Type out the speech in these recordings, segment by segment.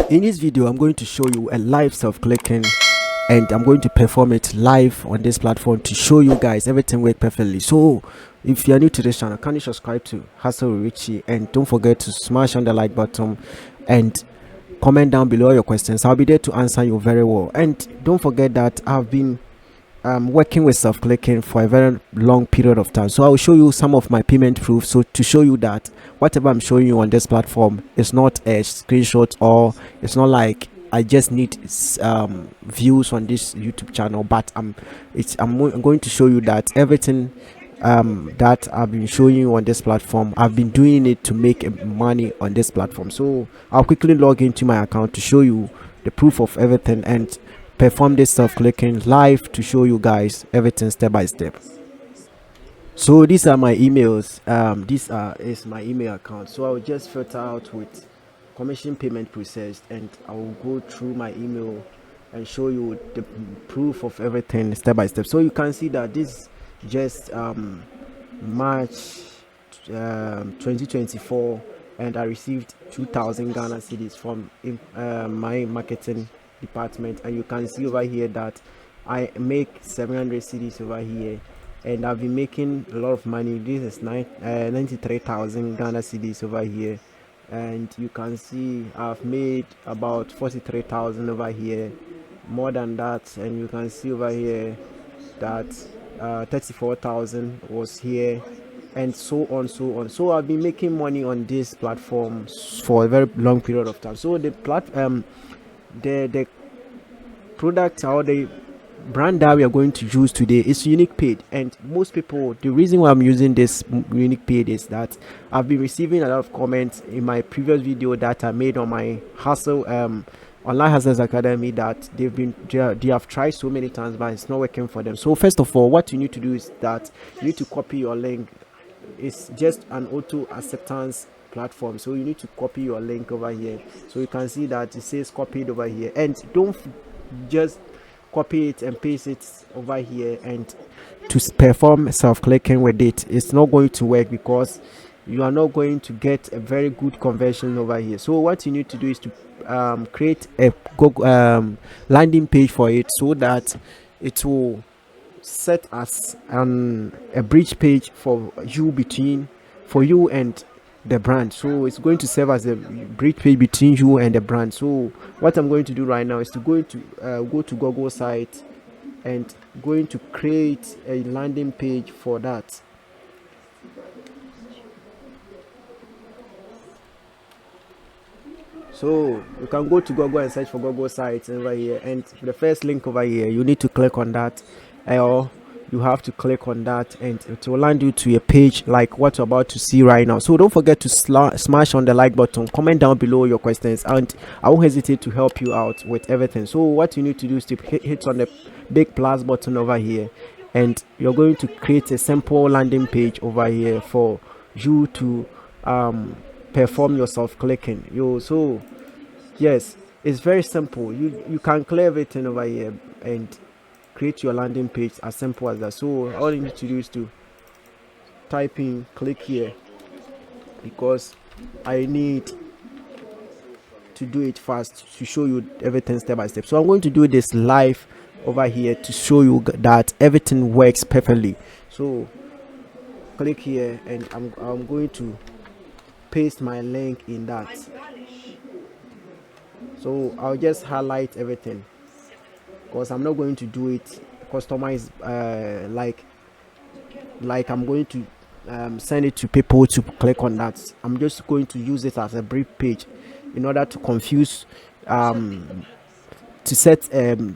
In this video, I'm going to show you a live self-clicking, and I'm going to perform it live on this platform to show you guys everything works perfectly. So if you're new to this channel, can you subscribe to Hustle with Richie, and don't forget to smash on the like button and comment down below your questions. I'll be there to answer you very well. And don't forget that I've been working with self-clicking for a very long period of time, so I will show you some of my payment proof, so to show you that whatever I'm showing you on this platform is not a screenshot, or it's not like I just need views on this YouTube channel, but I'm going to show you that everything that I've been showing you on this platform, I've been doing it to make money on this platform. So I'll quickly log into my account to show you the proof of everything and perform this self-clicking live to show you guys everything step by step. So these are my emails. Is my email account. So I'll just filter out with commission payment processed, and I will go through my email and show you the proof of everything step by step. So you can see that this just March 2024, and I received 2,000 Ghana cedis from my marketing department, and you can see over here that I make 700 cedis over here, and I've been making a lot of money. This is 93,000 Ghana cedis over here, and you can see I've made about 43,000 over here, more than that. And you can see over here that 34,000 was here, and so on. So I've been making money on this platform for a very long period of time. So the product or the brand that we are going to use today is Unique Paid. And most people, the reason why I'm using this Unique Paid is that I've been receiving a lot of comments in my previous video that I made on my Hustle Online Hustlers Academy, that they have tried so many times but it's not working for them. So first of all, what you need to do is that you need to copy your link. It's just an auto acceptance platform, so you need to copy your link over here. So you can see that it says copied over here, and don't just copy it and paste it over here and to perform self-clicking with it. It's not going to work because you are not going to get a very good conversion over here. So what you need to do is to create a Google landing page for it, so that it will set as a bridge page for you and the brand. So it's going to serve as a bridge page between you and the brand. So what I'm going to do right now is to go to Google site and going to create a landing page for that. So you can go to Google and search for Google sites over here, and the first link over here, you need to click on that, or you have to click on that, and it will land you to a page like what you're about to see right now. So don't forget to smash on the like button, comment down below your questions, and I won't hesitate to help you out with everything. So what you need to do is to hit on the big plus button over here, and you're going to create a simple landing page over here for you to perform your self-clicking. So yes, it's very simple. You can clear everything over here and create your landing page as simple as that. So all you need to do is to type in click here, because I need to do it fast to show you everything step by step. So I'm going to do this live over here to show you that everything works perfectly. So click here, and I'm going to paste my link in that. So I'll just highlight everything, because I'm not going to do it customized like I'm going to send it to people to click on that. I'm just going to use it as a brief page in order to confuse to set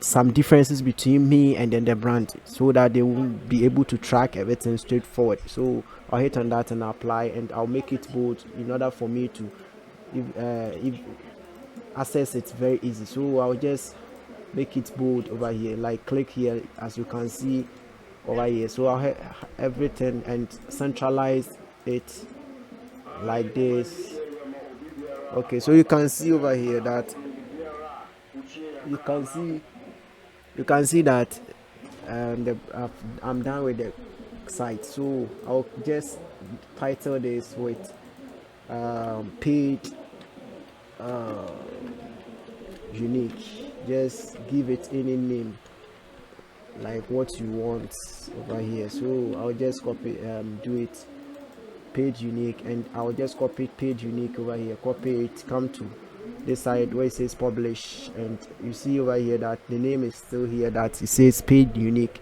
some differences between me and then the brand, so that they won't be able to track everything straightforward. So I'll hit on that and apply, and I'll make it bold in order for me to if access it very easy. So I'll just make it bold over here, like click here, as you can see over here. So I'll everything and centralize it like this. Okay, so you can see over here that you can see that I'm done with the site. So I'll just title this with page unique. Just give it any name like what you want over here. So I'll just copy do it page unique, and I'll just copy page unique over here, copy it, come to this side where it says publish, and you see over here that the name is still here, that it says page unique,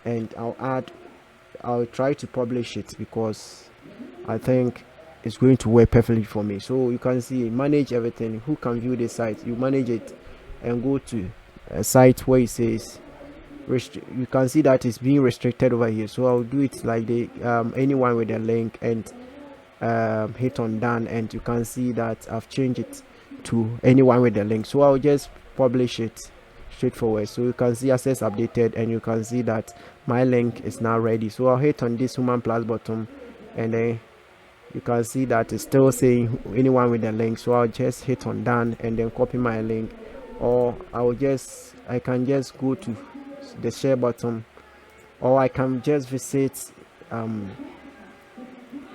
and I'll try to publish it because I think it's going to work perfectly for me. So you can see manage everything. Who can view the site? You manage it and go to a site where it says you can see that it's being restricted over here. So I'll do it like the anyone with a link, and hit on done, and you can see that I've changed it to anyone with a link. So I'll just publish it straightforward. So you can see access updated, and you can see that my link is now ready. So I'll hit on this human plus button, and then you can see that it's still saying anyone with a link. So I'll just hit on done and then copy my link, or I can just go to the share button, or I can just visit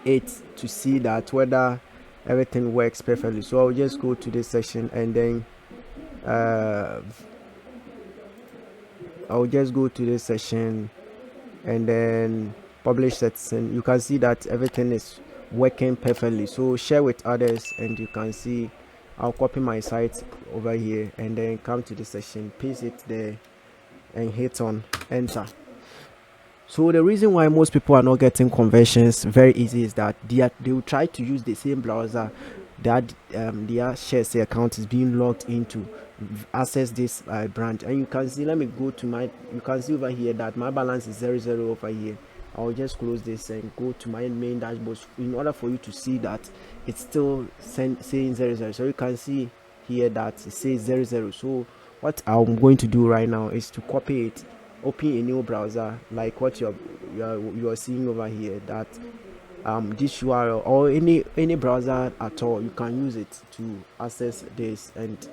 it to see that whether everything works perfectly. So I'll just go to this section, and then I'll just go to this section and then publish section. You can see that everything is working perfectly. So share with others, and you can see I'll copy my site over here and then come to this section, paste it there, and hit on enter. So the reason why most people are not getting conversions very easy is that they will try to use the same browser that their ShareASale account is being logged into, access this branch. And you can see, let me go to you can see over here that my balance is 00 over here. I'll just close this and go to my main dashboard in order for you to see that it's still saying 00. So you can see here that it says 00. So what I'm going to do right now is to copy it, open a new browser like what you are seeing over here, that this URL, or any browser at all, you can use it to access this, and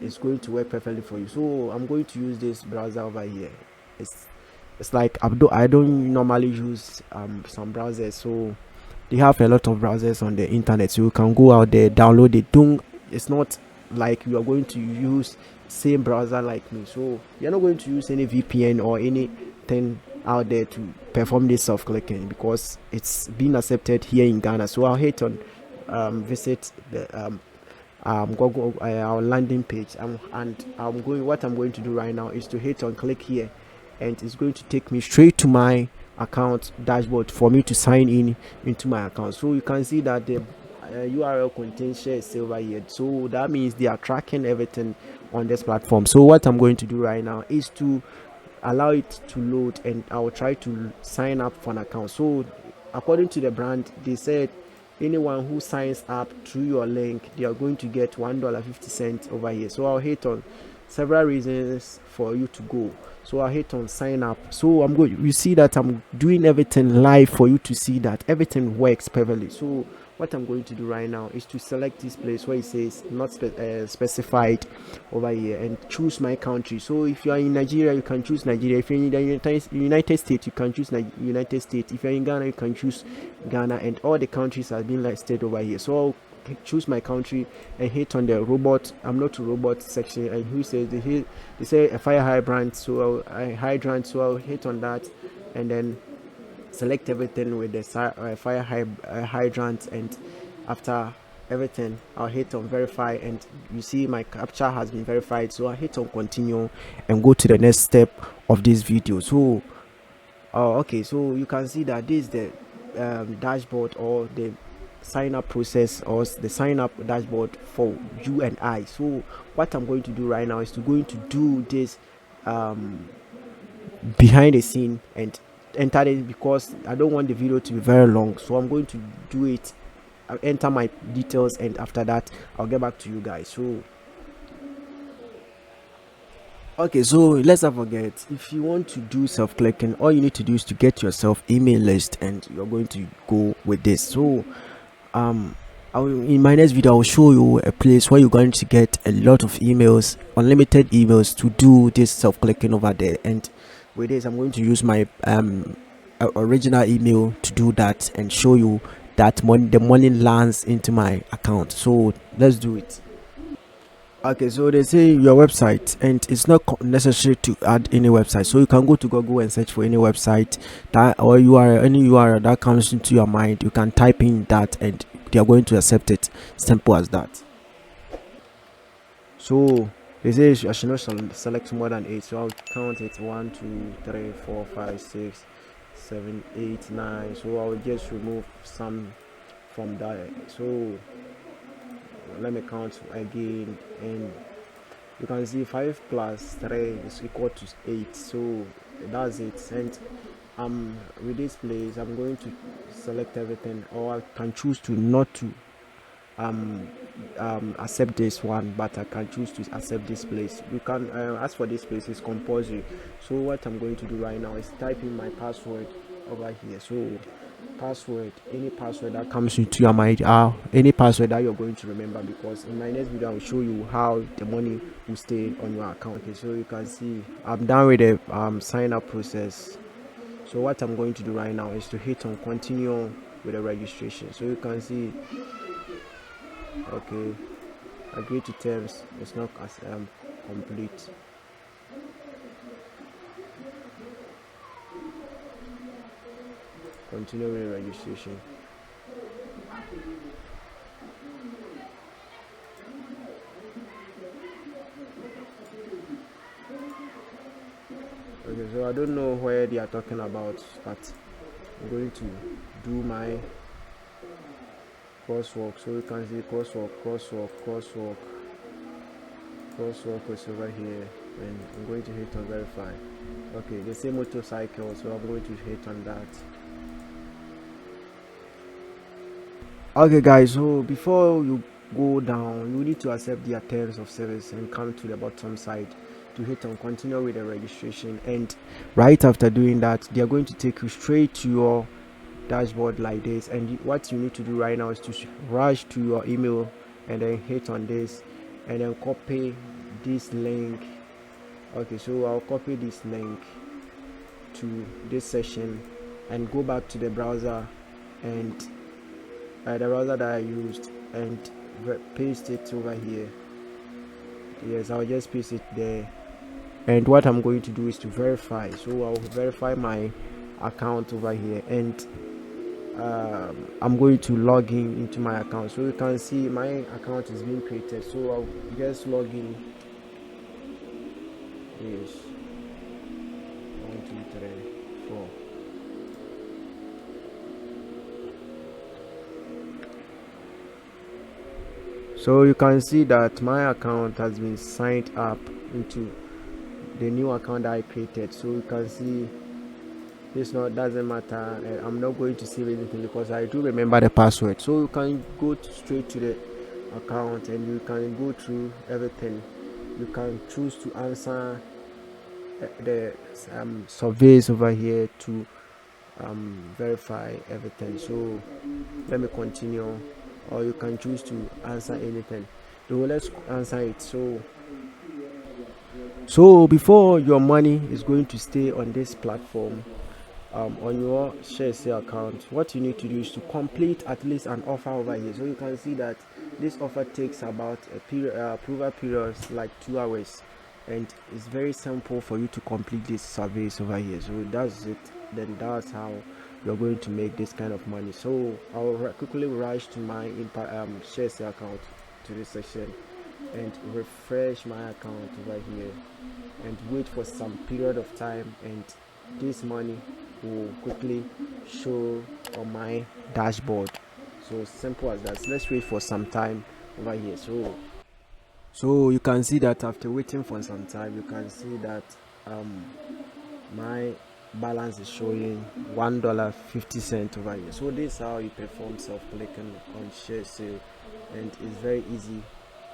it's going to work perfectly for you. So I'm going to use this browser over here. It's like I don't normally use some browsers, so they have a lot of browsers on the internet, so you can go out there, download it. It's not like you are going to use same browser like me, so you're not going to use any VPN or anything out there to perform this self-clicking, because it's been accepted here in Ghana. So I'll hit on visit the Google our landing page, and what I'm going to do right now is to hit on click here, and it's going to take me straight to my account dashboard for me to sign in into my account. So you can see that the URL contains ShareASale over here, so that means they are tracking everything on this platform. So what I'm going to do right now is to allow it to load, and I'll try to sign up for an account. So according to the brand, they said anyone who signs up through your link, they are going to get $1.50 over here. So I'll hit on several reasons for you to go. So I hit on sign up. So you see that I'm doing everything live for you to see that everything works perfectly. So what I'm going to do right now is to select this place where it says not specified over here, and choose my country. So if you are in Nigeria, you can choose Nigeria. If you're in the United States, you can choose United States. If you're in Ghana, you can choose Ghana, and all the countries have been listed over here. So I'll choose my country and hit on the robot. I'm not a robot section, and who says they say a fire hydrant, so I'll hit on that, and then select everything with the fire hydrant, and after everything I'll hit on verify, and you see my captcha has been verified. So I hit on continue and go to the next step of this video. So okay, so you can see that this is the dashboard, or the sign up process, or the sign up dashboard for you and I. So what I'm going to do right now is to do this behind the scene and enter it, because I don't want the video to be very long. So I'm going to do it, I'll enter my details, and after that I'll get back to you guys. So okay, so let's not forget, if you want to do self-clicking, all you need to do is to get yourself email list, and you're going to go with this. So in my next video I'll show you a place where you're going to get a lot of emails, unlimited emails, to do this self-clicking over there. And with this, I'm going to use my original email to do that, and show you that the money lands into my account. So let's do it. Okay, so they say your website, and it's not necessary to add any website. So you can go to Google and search for any website that, or URL, any URL that comes into your mind. You can type in that, and they are going to accept it. Simple as that. So they say I should not select more than 8. So I'll count it: 1, 2, 3, 4, 5, 6, 7, 8, 9. So I'll just remove some from that. So let me count again, and you can see 5 plus 3 is equal to 8. So that's it. And with this place, I'm going to select everything, or I can choose to not to accept this one, but I can choose to accept this place. You can as for this place, it's compulsory. So what I'm going to do right now is type in my password over here. So password, any password that comes into your mind, any password that you're going to remember, because in my next video I will show you how the money will stay on your account. Okay, so you can see I'm done with the sign up process. So what I'm going to do right now is to hit on continue with the registration. So you can see, okay, agree to terms. It's not as complete. Continue with the registration. Okay, so I don't know where they are talking about, but I'm going to do my crosswalk. So you can see crosswalk is over here, and I'm going to hit on verify. Okay, the same motorcycle, so I'm going to hit on that. Okay guys, so before you go down, you need to accept their terms of service and come to the bottom side to hit on continue with the registration. And right after doing that, they are going to take you straight to your dashboard like this. And what you need to do right now is to rush to your email and then hit on this and then copy this link. Okay, so I'll copy this link to this session and go back to the browser and the browser that I used and paste it over here. Yes, I'll just paste it there. And what I'm going to do is to verify. So I'll verify my account over here, and I'm going to log in into my account. So you can see my account is being created. So I'll just log in. Yes, 1, 2, 3, 4. So you can see that my account has been signed up into the new account that I created. So you can see this doesn't matter. I'm not going to save anything because I do remember the password. So you can go straight to the account and you can go through everything. You can choose to answer the surveys over here to verify everything. So let me continue, or you can choose to answer anything. So let's answer it. So before your money is going to stay on this platform, on your ShareASale account, what you need to do is to complete at least an offer over here. So you can see that this offer takes about a period, approval periods like 2 hours, and it's very simple for you to complete these surveys over here. So that's it. Then that's how you're going to make this kind of money. So I'll quickly rush to my ShareASale account, to this section, and refresh my account over here and wait for some period of time, and this money will quickly show on my dashboard. So simple as that. Let's wait for some time over here. So you can see that after waiting for some time, you can see that my balance is showing $1.50 over here. So this is how you perform self-clicking on ShareASale, and it's very easy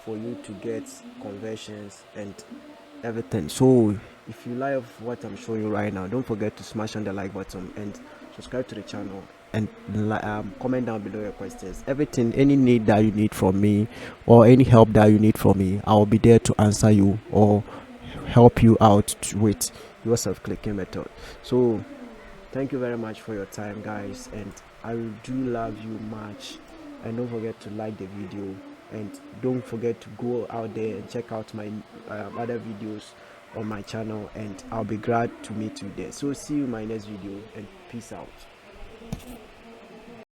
for you to get conversions and everything. So if you like what I'm showing you right now, don't forget to smash on the like button and subscribe to the channel, and comment down below your questions. Everything, any need that you need from me, or any help that you need from me, I'll be there to answer you or help you out with your self-clicking method. So thank you very much for your time, guys, and I do love you much. And don't forget to like the video and don't forget to go out there and check out my other videos on my channel, and I'll be glad to meet you there. So see you in my next video, and peace out.